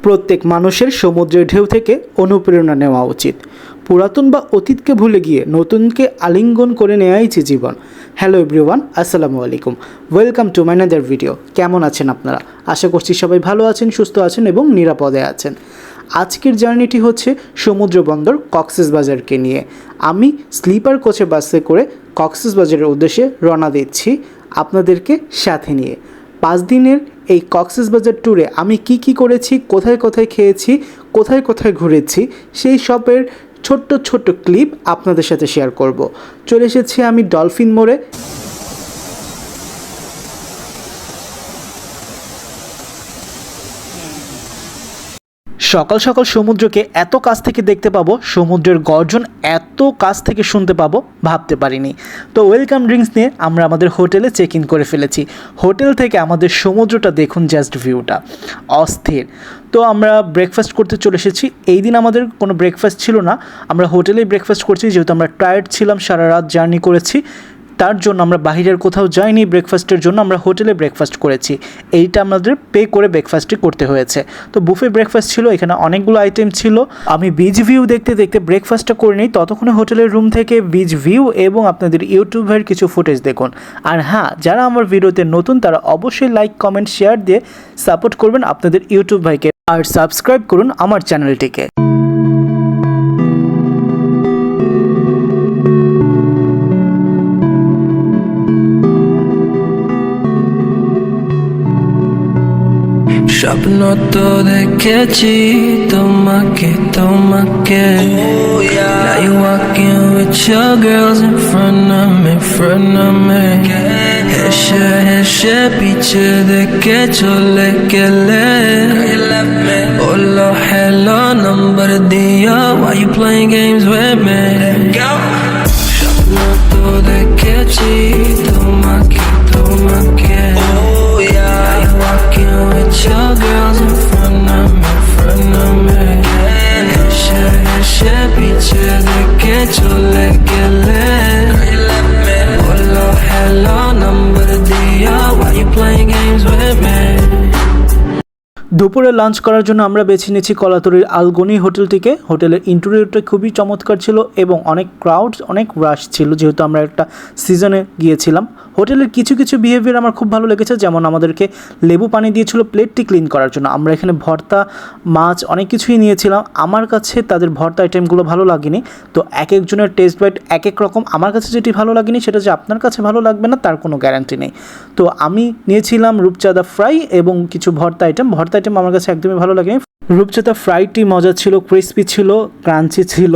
প্রত্যেক মানুষের সমুদ্রের ঢেউ থেকে অনুপ্রেরণা নেওয়া উচিত। পুরাতন বা অতীতকে ভুলে গিয়ে নতুনকে আলিঙ্গন করে নেওয়াই যে জীবন। হ্যালো এভরিওয়ান, আসসালামু আলাইকুম, welcome to my another video. কেমন আছেন আপনারা? আশা করছি সবাই ভালো আছেন, সুস্থ আছেন এবং নিরাপদে আছেন। আজকের জার্নিটি হচ্ছে সমুদ্র বন্দর কক্সবাজারকে নিয়ে। আমি স্লিপার কোচে বাসে করে কক্সবাজারের উদ্দেশ্যে রওনা দিচ্ছি আপনাদেরকে সাথে নিয়ে। 5 দিনের এই কক্সবাজার ট্যুরে আমি কি করেছি, কোথায় কোথায় খেয়েছি, কোথায় কোথায় ঘুরেছি, সেই সবের ছোট্ট ক্লিপ আপনাদের সাথে শেয়ার করব। চলে এসেছি আমি ডলফিন মোড়ে। সকাল সকাল সমুদ্রকে এত কাছ থেকে দেখতে পাবো, সমুদ্রের গর্জন এত কাছ থেকে শুনতে পাবো ভাবতে পারিনি। তো ওয়েলকাম ড্রিঙ্কস নিয়ে আমরা আমাদের হোটেলে চেক ইন করে ফেলেছি। হোটেল থেকে আমাদের সমুদ্রটা দেখুন, জাস্ট ভিউটা অস্থির। তো আমরা ব্রেকফাস্ট করতে চলে এসেছি। এই দিন আমাদের কোনো ব্রেকফাস্ট ছিল না, আমরা হোটেলেই ব্রেকফাস্ট করছি, যেহেতু আমরা টায়ার্ড ছিলাম, সারা রাত জার্নি করেছি, তার জন্য আমরা বাইরের কোথাও যাইনি ব্রেকফাস্টের জন্য, আমরা হোটেলে ব্রেকফাস্ট করেছি। এইটা আমাদের পে করে ব্রেকফাস্টই করতে হয়েছে। তো বুফে ব্রেকফাস্ট ছিল, এখানে অনেকগুলো আইটেম ছিল। আমি বিচ ভিউ দেখতে দেখতে ব্রেকফাস্টটা করে নিই, ততক্ষণে হোটেলের রুম থেকে বিচ ভিউ এবং আপনাদের ইউটিউবের কিছু ফুটেজ দেখুন। আর হ্যাঁ, যারা আমার ভিডিওতে নতুন তারা অবশ্যই লাইক, কমেন্ট, শেয়ার দিয়ে সাপোর্ট করবেন আপনাদের ইউটিউব ভাইকে, আর সাবস্ক্রাইব করুন আমার চ্যানেলটিকে। স্বপ্ন তো দেখেছি তোমাকে oh, yeah. Now you walking with your girls in front of me হেসে পিছে দেখে চলে গেলে বললো hello number দিয়া, why you playing games with me? স্বপ্ন তো দেখেছি তোমাকে walking with your girls in front of me হেসে পিছে দেখে চলে গেলে বললো hello number দিয়া, why you playing games with me? দুপুরে লাঞ্চ করার জন্য আমরা বেছে নিয়েছি কলাতলির আলগনি হোটেলটিকে। হোটেলের ইন্টেরিয়রটা খুবই চমৎকার ছিল এবং অনেক ক্রাউড, অনেক রাশ ছিল, যেহেতু আমরা একটা সিজনে গিয়েছিলাম। হোটেলের কিছু বিহেভিয়ার আমার খুব ভালো লেগেছে, যেমন আমাদেরকে লেবু পানি দিয়েছিল প্লেটটি ক্লিন করার জন্য। আমরা এখানে ভর্তা, মাছ, অনেক কিছুই নিয়েছিলাম। আমার কাছে তাদের ভর্তা আইটেমগুলো ভালো লাগেনি। তো এক একজনের টেস্ট বাইট এক এক রকম। আমার কাছে যেটি ভালো লাগেনি সেটা যে আপনার কাছে ভালো লাগবে না তার কোনো গ্যারান্টি নেই। তো আমি নিয়েছিলাম রূপচাঁদা ফ্রাই এবং কিছু ভর্তা আইটেম আমার কাছে একদমই ভালো লাগেনি। রূপচাঁদা ফ্রাইটি মজা ছিল, ক্রিসপি ছিল, ক্রাঞ্চি ছিল।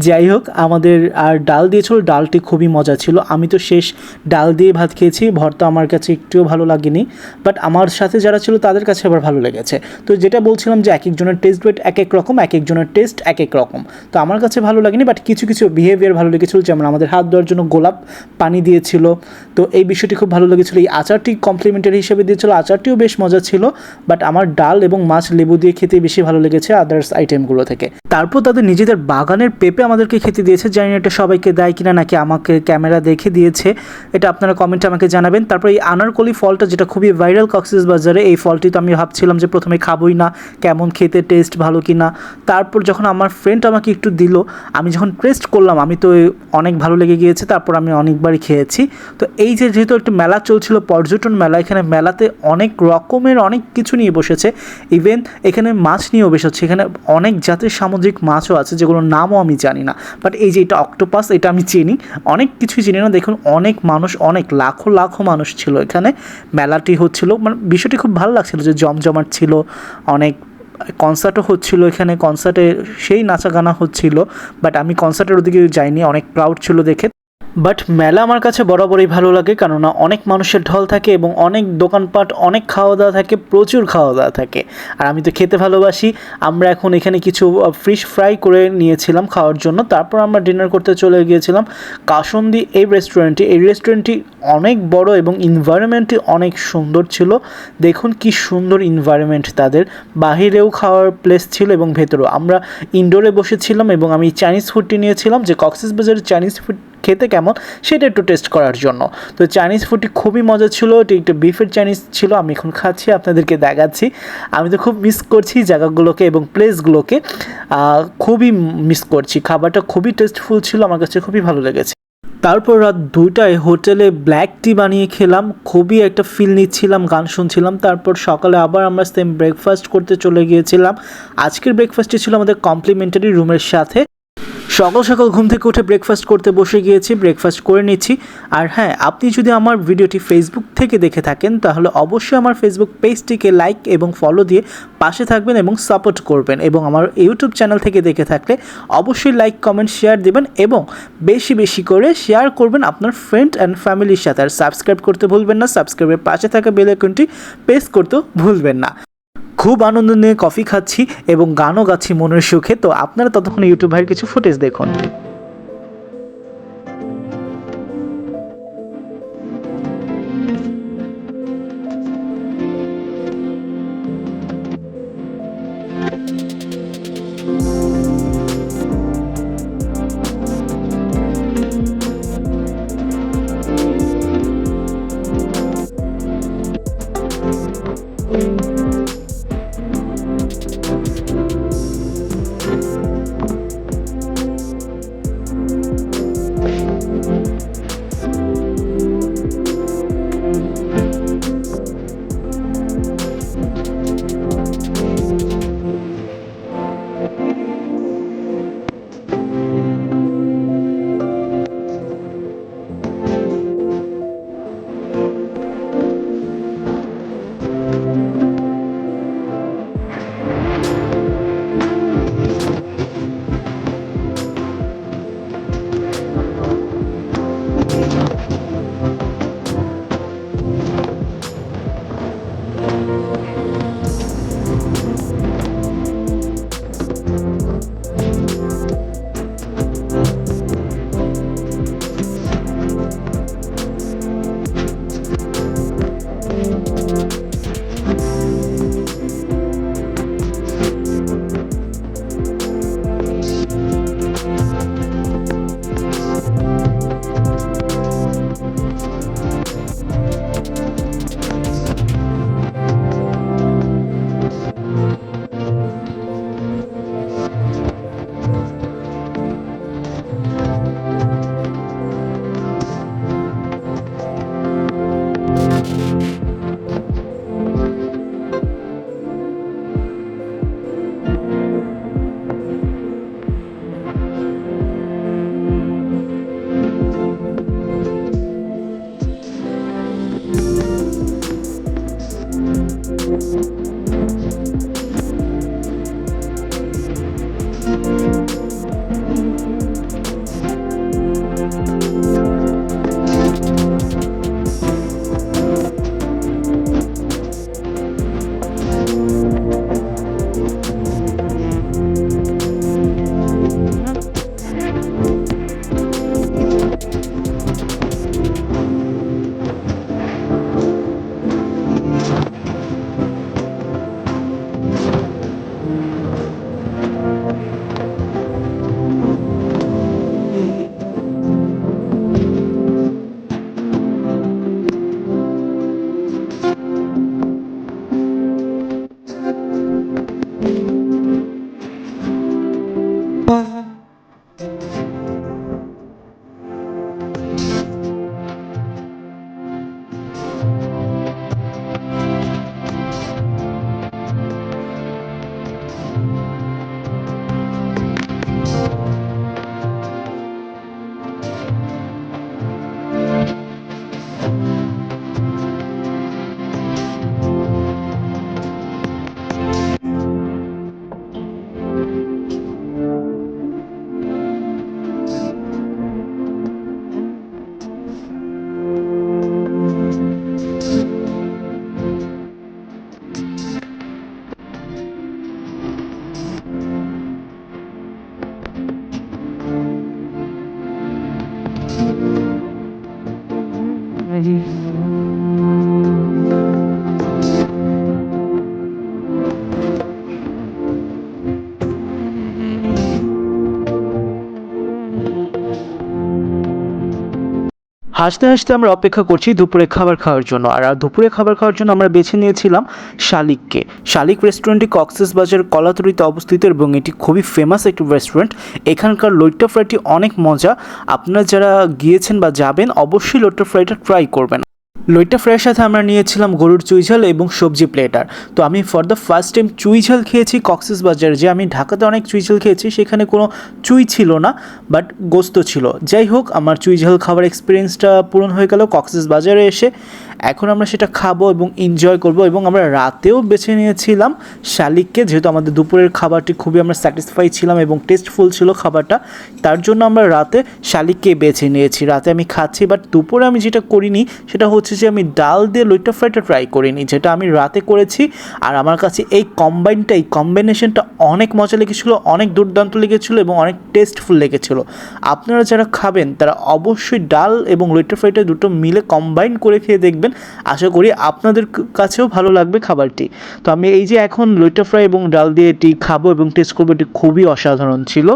যাই হোক, আমাদের আর ডাল দিয়েছিল, ডালটি খুবই মজা ছিল। আমি তো শেষ ডাল দিয়ে ভাত খেয়েছি। ভর্তা আমার কাছে একটুও ভালো লাগেনি, বাট আমার সাথে যারা ছিল তাদের কাছে আবার ভালো লেগেছে। তো যেটা বলছিলাম যে এক একজনের টেস্ট বেট এক এক রকম, এক একজনের টেস্ট এক এক রকম। তো আমার কাছে ভালো লাগেনি, বাট কিছু বিহেভিয়ার ভালো লেগেছিলো, যেমন আমাদের হাত ধোয়ার জন্য গোলাপ পানি দিয়েছিল। তো এই বিষয়টি খুব ভালো লেগেছিলো। এই আচারটি কমপ্লিমেন্টারি হিসেবে দিয়েছিল, আচারটিও বেশ মজা ছিল। বাট আমার ডাল এবং মাছ লেবু দিয়ে খেতে বেশি ভালো লেগেছে আদার্স আইটেমগুলো থেকে। তারপর তাদের নিজেদের বাগানের পেঁপে আমাদেরকে খেতে দিয়েছে। জানি না এটা সবাইকে দেয় কিনা, নাকি আমাকে ক্যামেরা দেখে দিয়েছে, এটা আপনারা কমেন্টে আমাকে জানাবেন। তারপর এই আনারকলি ফলটা, যেটা খুবই ভাইরাল কক্সবাজারে, এই ফলটি তো আমি ভাবছিলাম যে প্রথমে খাবোই না, কেমন খেতে, টেস্ট ভালো কি না। তারপর যখন আমার ফ্রেন্ড আমাকে একটু দিল, আমি যখন টেস্ট করলাম, আমি তো অনেক ভালো লেগে গিয়েছে। তারপর আমি অনেকবারই খেয়েছি। তো এই যে যেহেতু একটা মেলা চলছিল, পর্যটন মেলা, এখানে মেলাতে অনেক রকমের অনেক কিছু নিয়ে বসেছে। ইভেন এখানে মাছ নিয়েও বসেছে। এখানে অনেক জাতের সামুদ্রিক মাছও আছে, যেগুলোর নামও আমি জানি না। বাট এই যে এটা অক্টোপাস, এটা আমি চিনি, অনেক কিছুই চিনি না। দেখুন, অনেক মানুষ, অনেক লাখো মানুষ ছিল এখানে। মেলাটি হচ্ছিল, মানে বিষয়টি খুব ভালো লাগছিল যে জমজমাট ছিল। অনেক কনসার্টও হচ্ছিল এখানে, কনসার্টে সেই নাচা গানা হচ্ছিল। বাট আমি কনসার্টের ওদিকে যাইনি, অনেক ক্রাউড ছিল দেখে। বাট মেলা আমার কাছে বরাবরই ভালো লাগে, কেননা অনেক মানুষের ঢল থাকে এবং অনেক দোকানপাট, অনেক খাওয়া দাওয়া থাকে, প্রচুর খাওয়া দাওয়া থাকে। আর আমি তো খেতে ভালোবাসি। আমরা এখন এখানে কিছু ফিশ ফ্রাই করে নিয়েছিলাম খাওয়ার জন্য। তারপর আমরা ডিনার করতে চলে গিয়েছিলাম কাসন্দি এই রেস্টুরেন্টটি অনেক বড় এবং এনভায়রনমেন্টটি অনেক সুন্দর ছিল। দেখুন কি সুন্দর এনভায়রনমেন্ট তাদের। বাহিরেও খাওয়ার প্লেস ছিল এবং ভেতরেও। আমরা ইনডোরে বসেছিলাম এবং আমি চাইনিজ ফুডটি নিয়েছিলাম, যে কক্সবাজারের চাইনিজ ফুড খেতে কেমন সেটা একটু টেস্ট করার জন্য। তো চাইনিজ ফুডটি খুবই মজা ছিল, এটি একটা বিফের চাইনিজ ছিল, আমি এখন খাচ্ছি আপনাদেরকে দেখাচ্ছি। আমি তো খুব মিস করছি জায়গাগুলোকে এবং প্লেসগুলোকে, খুবই মিস করছি। খাবারটা খুবই টেস্টফুল ছিল, আমার কাছে খুবই ভালো লেগেছে। তারপর রাত 2টায় হোটেলে ব্ল্যাক টি বানিয়ে খেলাম, খুবই একটা ফিল নিচ্ছিলাম, গান শুনছিলাম। তারপর সকালে আবার আমরা সেম ব্রেকফাস্ট করতে চলে গিয়েছিলাম। আজকের ব্রেকফাস্টটি ছিল আমাদের কমপ্লিমেন্টারি রুমের সাথে। সকাল সকাল ঘুম থেকে উঠে ব্রেকফাস্ট করতে বসে গিয়েছি, ব্রেকফাস্ট করে নিচ্ছি। আর হ্যাঁ, আপনি যদি আমার ভিডিওটি ফেসবুক থেকে দেখে থাকেন তাহলে অবশ্যই আমার ফেসবুক পেজটিকে লাইক এবং ফলো দিয়ে পাশে থাকবেন এবং সাপোর্ট করবেন, এবং আমার ইউটিউব চ্যানেল থেকে দেখে থাকলে অবশ্যই লাইক কমেন্ট শেয়ার দেবেন এবং বেশি বেশি করে শেয়ার করবেন আপনার ফ্রেন্ড অ্যান্ড ফ্যামিলির সাথে। আর সাবস্ক্রাইব করতে ভুলবেন না, সাবস্ক্রাইবের পাশে থাকা বেল আইকনটি প্রেস করতেও ভুলবেন না। খুব আনন্দ নিয়ে কফি খাচ্ছি এবং গানও গাচ্ছি মনের সুখে। তো আপনারা ততক্ষণ ইউটিউব ভাইয়ের কিছু ফুটেজ দেখুন। হাসতে হাসতে আমরা অপেক্ষা করছি দুপুরে খাবার খাওয়ার জন্য। আর দুপুরে খাবার খাওয়ার জন্য আমরা বেছে নিয়েছিলাম শালিককে। শালিক রেস্টুরেন্টটি কক্সবাজার কলাতলিতে অবস্থিত এবং এটি খুবই ফেমাস একটি রেস্টুরেন্ট। এখানকার লইট্টা ফ্রাইটি অনেক মজা। আপনারা যারা গিয়েছেন বা যাবেন অবশ্যই লইট্টা ফ্রাইটা ট্রাই করবেন। লইট্টা ফ্রাইয়ের সাথে আমরা নিয়েছিলাম গরুর চুই ঝাল এবং সবজি প্লেটার। তো আমি ফর দ্য ফার্স্ট টাইম চুই ঝাল খেয়েছি কক্সবাজারে। যে আমি ঢাকাতে অনেক চুই ঝাল খেয়েছি, সেখানে কোনো চুই ছিল না, বাট গোস্ত ছিল। যাই হোক, আমার চুই ঝাল খাবার এক্সপিরিয়েন্সটা পূরণ হয়ে গেল কক্সবাজারে এসে। এখন আমরা সেটা খাবো এবং এনজয় করব। এবং আমরা রাতেও বেছে নিয়েছিলাম শালিককে, যেহেতু আমাদের দুপুরের খাবারটি খুবই আমরা স্যাটিসফাই ছিলাম এবং টেস্টফুল ছিল খাবারটা, তার জন্য আমরা রাতে শালিককে বেছে নিয়েছি। রাতে আমি খাচ্ছি, বাট দুপুরে আমি যেটা করিনি সেটা হচ্ছে যে আমি ডাল দিয়ে লইট্টা ফ্রাইটা ট্রাই করিনি, যেটা আমি রাতে করেছি। আর আমার কাছে এই কম্বিনেশনটা অনেক মজা লেগেছিলো, অনেক দুর্দান্ত লেগেছিলো এবং অনেক টেস্টফুল লেগেছিলো। আপনারা যারা খাবেন তারা অবশ্যই ডাল এবং লইট্টা ফ্রাইটা দুটো মিলে কম্বাইন করে খেয়ে দেখবেন। আশা করি আপনাদের কাছেও ভালো লাগবে খাবারটি। তো আমি এই যে এখন লইট্টা ফ্রাই এবং ডাল দিয়ে এটি খাবো এবং টেস্ট করবো, এটি খুবই অসাধারণ ছিল।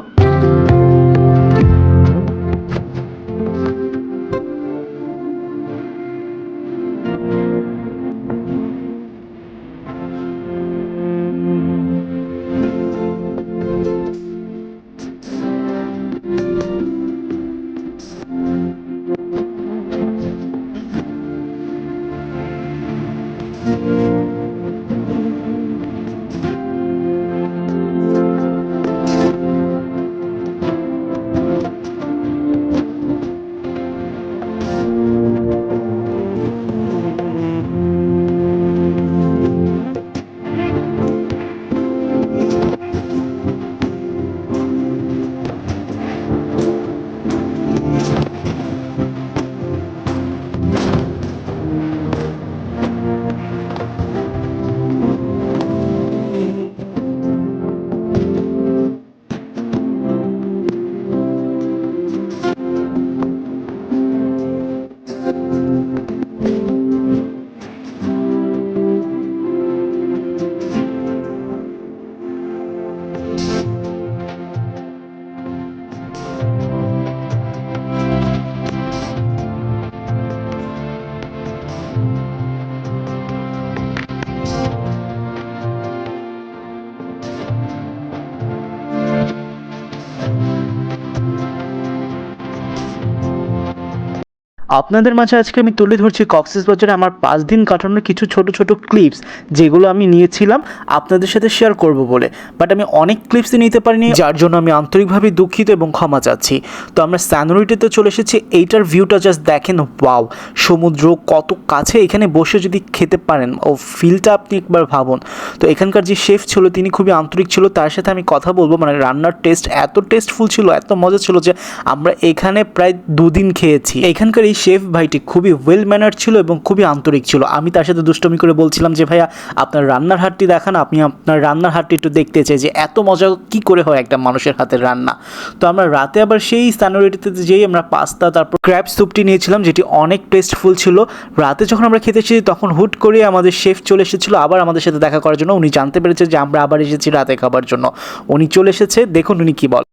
আপনাদের মাঝে আজকে আমি তুলে ধরছি কক্সবাজারে আমার 5 দিন কাটানোর কিছু ছোট ছোট ক্লিপস, যেগুলো আমি নিয়েছিলাম আপনাদের সাথে শেয়ার করব বলে। বাট আমি অনেক ক্লিপসই নিতে পারিনি, যার জন্য আমি আন্তরিকভাবে দুঃখিত এবং ক্ষমা চাচ্ছি। তো আমরা স্যানোরিটিতে চলে এসেছি। এইটার ভিউটা জাস্ট দেখেন, ওয়াও! সমুদ্র কত কাছে, এখানে বসে যদি খেতে পারেন ও ফিলটা আপনি একবার ভাবুন। তো এখানকার যে শেফ ছিল তিনি খুবই আন্তরিক ছিল, তার সাথে আমি কথা বলবো। মানে রান্নার টেস্ট এত টেস্টফুল ছিল, এত মজা ছিল যে আমরা এখানে প্রায় 2 দিন খেয়েছি। এখানকার এই শেফ ভাইটি খুবই ওয়েল ম্যানার ছিল এবং খুবই আন্তরিক ছিল। আমি তার সাথে দুষ্টমি করে বলছিলাম যে ভাইয়া আপনার রান্নার হাতটি দেখান, আপনি আপনার রান্নার হাতটি একটু দেখতে চাই যে এত মজা কি করে হয় একটা মানুষের হাতের রান্না। তো আমরা রাতে আবার সেই স্যানোরিটিতে যেই আমরা পাস্তা তারপর ক্র্যাব স্যুপটি নিয়েছিলাম, যেটি অনেক টেস্টফুল ছিল। রাতে যখন আমরা খেতে এসেছি তখন হুট করে আমাদের শেফ চলে এসেছিলো আবার আমাদের সাথে দেখা করার জন্য। উনি জানতে পেরেছে যে আমরা আবার এসেছি রাতে খাবার জন্য, উনি চলে এসেছে। দেখুন উনি কি বল।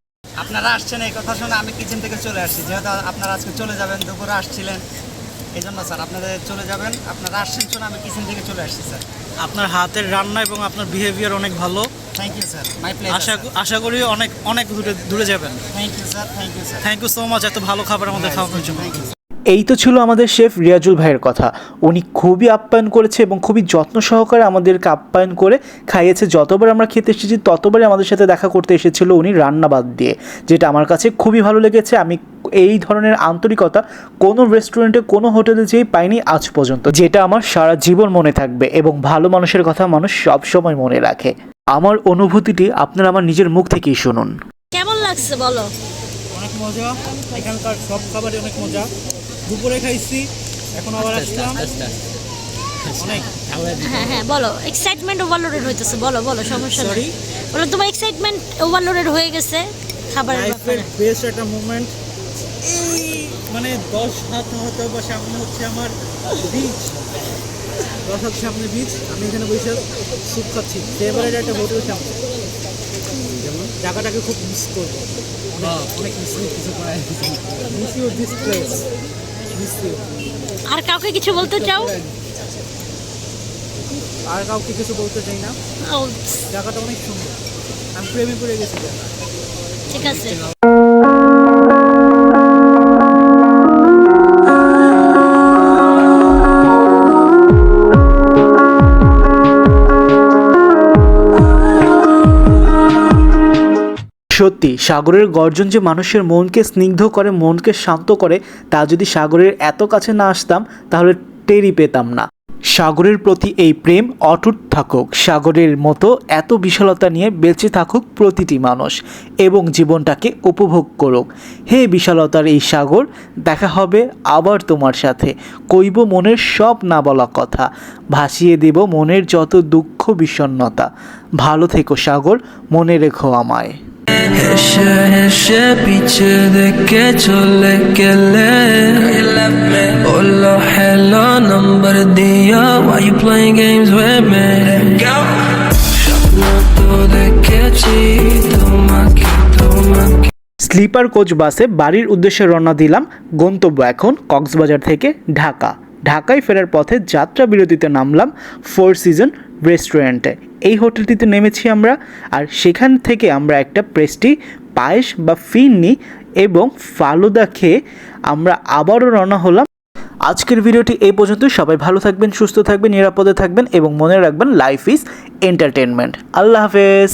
আপনারা আসছেন এই কথা শুনে আমি কিচেন থেকে চলে আসছি, যেহেতু আপনারা আজকে চলে যাবেন, দুপুরে আসছিলেন এই জন্য স্যার আপনাদের চলে যাবেন, আপনারা আসছেন শুনে আমি কিচেন থেকে চলে আসছি স্যার। আপনার হাতের রান্না এবং আপনার বিহেভিয়ার অনেক ভালো। Thank you sir, my pleasure. আশা করি অনেক অনেক দূরে যাবেন। Thank you sir, thank you sir, thank you so much এত ভালো খাবার আমাদের খাওয়ানোর জন্য। এই তো ছিল আমাদের শেফ রিয়াজুল ভাইয়ের কথা। উনি খুবই আপ্যায়ন করেছে এবং খুবই যত্ন সহকারে আমাদেরকে আপ্যায়ন করে খাইয়েছে। যতবার আমরা খেতে এসেছি ততবারই আমাদের সাথে দেখা করতে এসেছিল উনি রান্না বাদ দিয়ে, যেটা আমার কাছে খুবই ভালো লেগেছে। আমি এই ধরনের আন্তরিকতা কোনো রেস্টুরেন্টে কোনো হোটেলে যেই পাইনি আজ পর্যন্ত, যেটা আমার সারা জীবন মনে থাকবে। এবং ভালো মানুষের কথা মানুষ সবসময় মনে রাখে। আমার অনুভূতিটি আপনারা আমার নিজের মুখ থেকেই শুনুন। কেমন লাগছে বলো? অনেক মজা, এখানকার সব খাবারই অনেক মজা। দুপুরে খাইছি, এখন আবার আসলাম। অনেক হ্যাঁ হ্যাঁ বলো, এক্সাইটমেন্ট ওভারলোডেড হইতেছে, বলো বলো, সমস্যা নেই। বলো তোমার এক্সাইটমেন্ট ওভারলোডেড হয়ে গেছে খাবারের লাইফের ব্যাপারে। বেস্ট একটা মুভমেন্ট। এই মানে 10 হাত হয়তো বা সামনে হচ্ছে আমার বিচ, 10 হাত সামনে বিচ। আমি এখানে বসে স্যুপ খাচ্ছি। ফেভারিট একটা হোটেল সামনে, জায়গাটাকে খুব মিস করবো, অনেক miss you this place, miss you. আর কাউকে কিছু বলতে চাও? আর কাউকে কিছু বলতে চাই না, ও জায়গাটা অনেক সুন্দর, আমি প্রেমে পড়ে গেছি। ঠিক আছে। সত্যি সাগরের গর্জন যে মানুষের মনকে স্নিগ্ধ করে, মনকে শান্ত করে, তা যদি সাগরের এত কাছে না আসতাম তাহলে টেরই পেতাম না। সাগরের প্রতি এই প্রেম অটুট থাকুক, সাগরের মতো এত বিশালতা নিয়ে বেঁচে থাকুক প্রতিটি মানুষ এবং জীবনটাকে উপভোগ করুক। হে বিশালতার এই সাগর, দেখা হবে আবার তোমার সাথে, কইব মনের সব না বলা কথা, ভাসিয়ে দেব মনের যত দুঃখ বিষণ্ণতা। ভালো থেকো সাগর, মনে রেখো আমায়। হেসে হেসে পিছে দেখে চলে গেলে, বললো hello নাম্বার দিয়া, why you playing games with me? স্বপ্ন তো দেখেছি তোমাকে তোমাকে। স্লিপার কোচ বাসে বাড়ির উদ্দেশ্যে রওনা দিলাম। গন্তব্য এখন কক্সবাজার থেকে ঢাকা। ঢাকায় ফেরার পথে যাত্রা বিরতিতে নামলাম ফোর সিজন রেস্টুরেন্টে। এই হোটেলটিতে নেমেছি আমরা, আর সেখান থেকে আমরা একটা প্রেস্টি পায়েস বা ফিরনি এবং ফালুদা খেয়ে আমরা আবারও রওনা হলাম। আজকের ভিডিওটি এই পর্যন্ত। সবাই ভালো থাকবেন, সুস্থ থাকবেন, নিরাপদে থাকবেন এবং মনে রাখবেন লাইফ ইজ এন্টারটেনমেন্ট। আল্লাহ হাফেজ।